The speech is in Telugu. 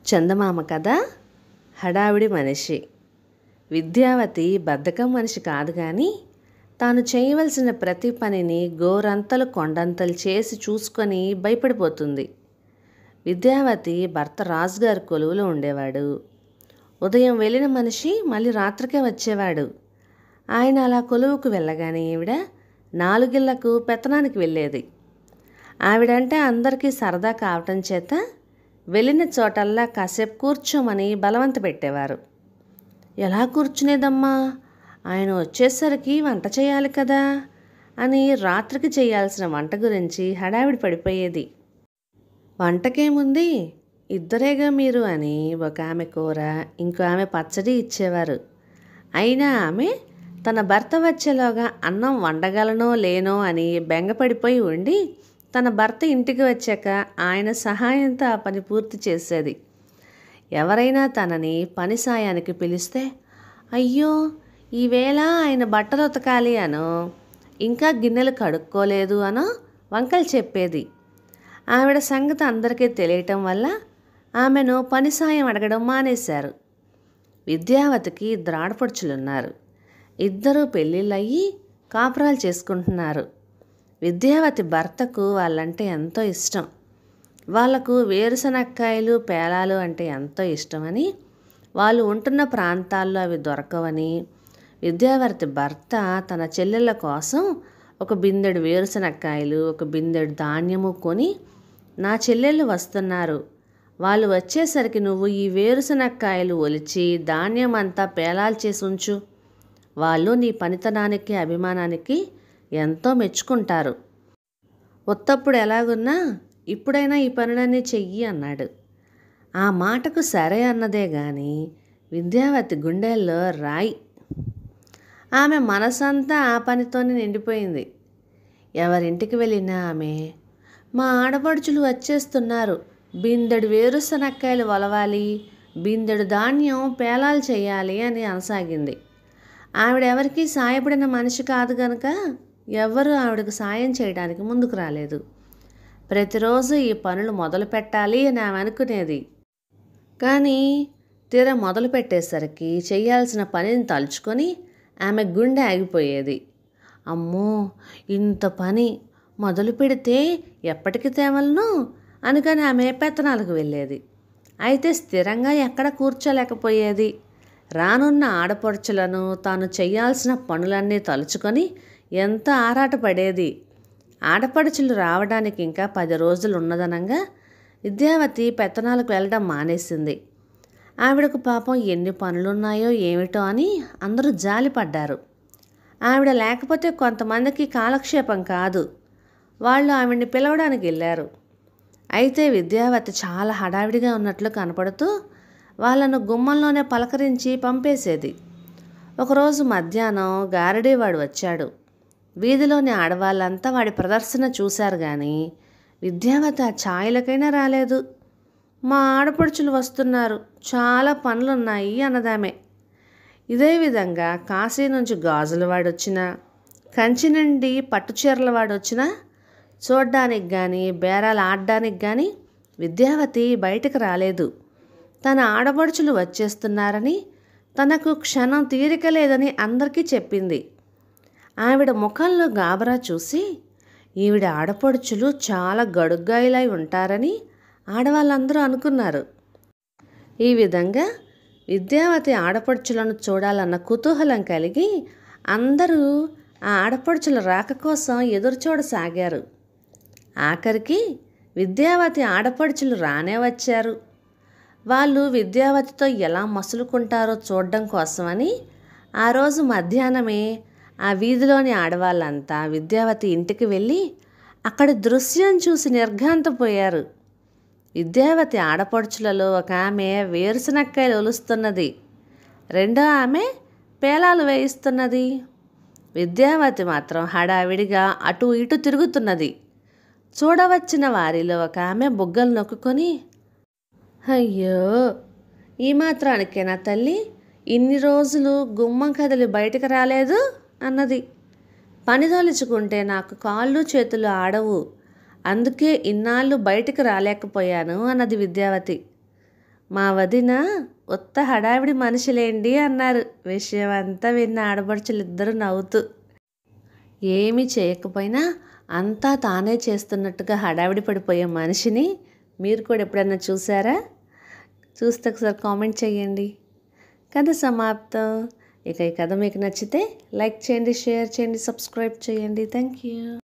చందమామ కథ. హడావిడి మనిషి. విద్యావతి బద్ధకం మనిషి కాదు కానీ తాను చేయవలసిన ప్రతి పనిని గోరంతలు కొండంతలు చేసి చూసుకొని భయపడిపోతుంది. విద్యావతి భర్త రాజుగారి కొలువులో ఉండేవాడు. ఉదయం వెళ్ళిన మనిషి మళ్ళీ రాత్రికే వచ్చేవాడు. ఆయన అలా కొలువుకు వెళ్ళగానే ఈవిడ నాలుగిళ్లకు పెత్తనానికి వెళ్ళేది. ఆవిడంటే అందరికీ సరదా కావటం చేత వెళ్ళిన చోటల్లా కాసేపు కూర్చోమని బలవంత పెట్టేవారు. ఎలా కూర్చునేదమ్మా, ఆయన వచ్చేసరికి వంట చేయాలి కదా అని రాత్రికి చేయాల్సిన వంట గురించి హడావిడి పడిపోయేది. వంటకేముంది, ఇద్దరేగా మీరు అని ఒక ఆమె కూర, ఇంకో ఆమె పచ్చడి ఇచ్చేవారు. అయినా ఆమె తన భర్త వచ్చేలోగా అన్నం వండగలనో లేనో అని బెంగపడిపోయి ఉండి తన భర్త ఇంటికి వచ్చాక ఆయన సహాయంతో ఆ పని పూర్తి చేసేది. ఎవరైనా తనని పని సాయానికి పిలిస్తే అయ్యో ఈవేళ ఆయన బట్టలు ఉతకాలి అనో, ఇంకా గిన్నెలు కడుక్కోలేదు అనో వంకలు చెప్పేది. ఆవిడ సంగతి అందరికీ తెలియటం వల్ల ఆమెను పని సాయం అడగడం మానేశారు. విద్యావతికి ఇద్దరు ఆడపడుచులున్నారు. ఇద్దరూ పెళ్ళిళ్ళయ్యి కాపురాలు చేసుకుంటున్నారు. విద్యావతి భర్తకు వాళ్ళంటే ఎంతో ఇష్టం. వాళ్లకు వేరుశనక్కాయలు పేలాలు అంటే ఎంతో ఇష్టమని, వాళ్ళు ఉంటున్న ప్రాంతాల్లో అవి దొరకవని విద్యావతి భర్త తన చెల్లెళ్ళ కోసం ఒక బిందెడు వేరుశనక్కాయలు, ఒక బిందెడు ధాన్యము కొని, నా చెల్లెళ్ళు వస్తున్నారు, వాళ్ళు వచ్చేసరికి నువ్వు ఈ వేరుశనక్కాయలు ఒలిచి ధాన్యం అంతా పేలాలు చేసి ఉంచు, వాళ్ళు నీ పనితనానికి అభిమానానికి ఎంతో మెచ్చుకుంటారు, ఉత్తప్పుడు ఎలాగున్నా ఇప్పుడైనా ఈ పనులన్నీ చెయ్యి అన్నాడు. ఆ మాటకు సరే అన్నదే గాని విద్యావతి గుండెల్లో రాయి. ఆమె మనసంతా ఆ పనితోనే నిండిపోయింది. ఎవరింటికి వెళ్ళినా ఆమె మా ఆడపడుచులు వచ్చేస్తున్నారు, బిందెడు వేరుశనక్కాయలు వలవాలి, బిందెడు ధాన్యం పేలాలు చేయాలి అని అనసాగింది. ఆవిడెవరికీ సాయపడిన మనిషి కాదు గనుక ఎవ్వరూ ఆవిడకు సాయం చేయడానికి ముందుకు రాలేదు. ప్రతిరోజు ఈ పనులు మొదలు పెట్టాలి అని ఆమె అనుకునేది. కానీ తీరా మొదలు పెట్టేసరికి చేయాల్సిన పనిని తలుచుకొని ఆమె గుండె ఆగిపోయేది. అమ్మో ఇంత పని మొదలు పెడితే ఎప్పటికి తేవలను అనుకొని ఆమె పెత్తనాలకు వెళ్ళేది. అయితే స్థిరంగా ఎక్కడ కూర్చోలేకపోయేది. రానున్న ఆడపడుచులను, తాను చేయాల్సిన పనులన్నీ తలుచుకొని ఎంత ఆరాటపడేది. ఆడపడుచులు రావడానికి ఇంకా 10 రోజులు ఉన్నదనంగా విద్యావతి పెత్తనాలకు వెళ్ళడం మానేసింది. ఆవిడకు పాపం ఎన్ని పనులున్నాయో ఏమిటో అని అందరూ జాలిపడ్డారు. ఆవిడ లేకపోతే కొంతమందికి కాలక్షేపం కాదు. వాళ్ళు ఆవిడ్ని పిలవడానికి వెళ్ళారు. అయితే విద్యావతి చాలా హడావిడిగా ఉన్నట్లు కనపడుతూ వాళ్ళను గుమ్మంలోనే పలకరించి పంపేసేది. ఒకరోజు మధ్యాహ్నం గారడీవాడు వచ్చాడు. వీధిలోని ఆడవాళ్ళంతా వాడి ప్రదర్శన చూశారు కానీ విద్యావతి ఆ ఛాయలకైనా రాలేదు. మా ఆడపడుచులు వస్తున్నారు, చాలా పనులున్నాయి అన్నదామె. ఇదే విధంగా కాశీ నుంచి గాజుల వాడొచ్చినా, కంచి నుండి పట్టుచీరల వాడొచ్చినా చూడ్డానికి కానీ బేరాలు ఆడడానికి కానీ విద్యావతి బయటకు రాలేదు. తన ఆడపడుచులు వచ్చేస్తున్నారని, తనకు క్షణం తీరిక లేదని అందరికీ చెప్పింది. ఆవిడ ముఖంలో గాబరా చూసి ఈవిడ ఆడపడుచులు చాలా గడుగ్గాయిలై ఉంటారని ఆడవాళ్ళందరూ అనుకున్నారు. ఈ విధంగా విద్యావతి ఆడపడుచులను చూడాలన్న కుతూహలం కలిగి అందరూ ఆ ఆడపడుచుల రాక కోసం ఎదురుచూడసాగారు. ఆఖరికి విద్యావతి ఆడపడుచులు రానే వచ్చారు. వాళ్ళు విద్యావతితో ఎలా మసులుకుంటారో చూడడం కోసమని ఆ రోజు మధ్యాహ్నమే ఆ వీధిలోని ఆడవాళ్ళంతా విద్యావతి ఇంటికి వెళ్ళి అక్కడి దృశ్యం చూసి నిర్ఘాంతపోయారు. విద్యావతి ఆడపడుచులలో ఒక ఆమె వేరుశనక్కాయలు ఒలుస్తున్నది, రెండో ఆమె పేలాలు వేయిస్తున్నది. విద్యావతి మాత్రం హడావిడిగా అటు ఇటు తిరుగుతున్నది. చూడవచ్చిన వారిలో ఒక ఆమె బుగ్గలు నొక్కుకొని అయ్యో ఈ మాత్రానికేనా తల్లి ఇన్ని రోజులు గుమ్మం కదిలి బయటకు రాలేదు అన్నది. పని తలుచుకుంటే నాకు కాళ్ళు చేతులు ఆడవు, అందుకే ఇన్నాళ్ళు బయటికి రాలేకపోయాను అన్నది విద్యావతి. మా వదిన ఉత్త హడావిడి మనిషిలేండి అన్నారు. విషయం అంతా విన్న ఆడపడుచులు ఇద్దరు నవ్వుతూ, ఏమీ చేయకపోయినా అంతా తానే చేస్తున్నట్టుగా హడావిడి పడిపోయే మనిషిని మీరు కూడా ఎప్పుడైనా చూసారా? చూస్తే ఒకసారి కామెంట్ చేయండి. కథ సమాప్తం. ఇక ఈ కథ మీకు నచ్చితే లైక్ చేయండి, షేర్ చేయండి, సబ్స్క్రైబ్ చేయండి. Thank you.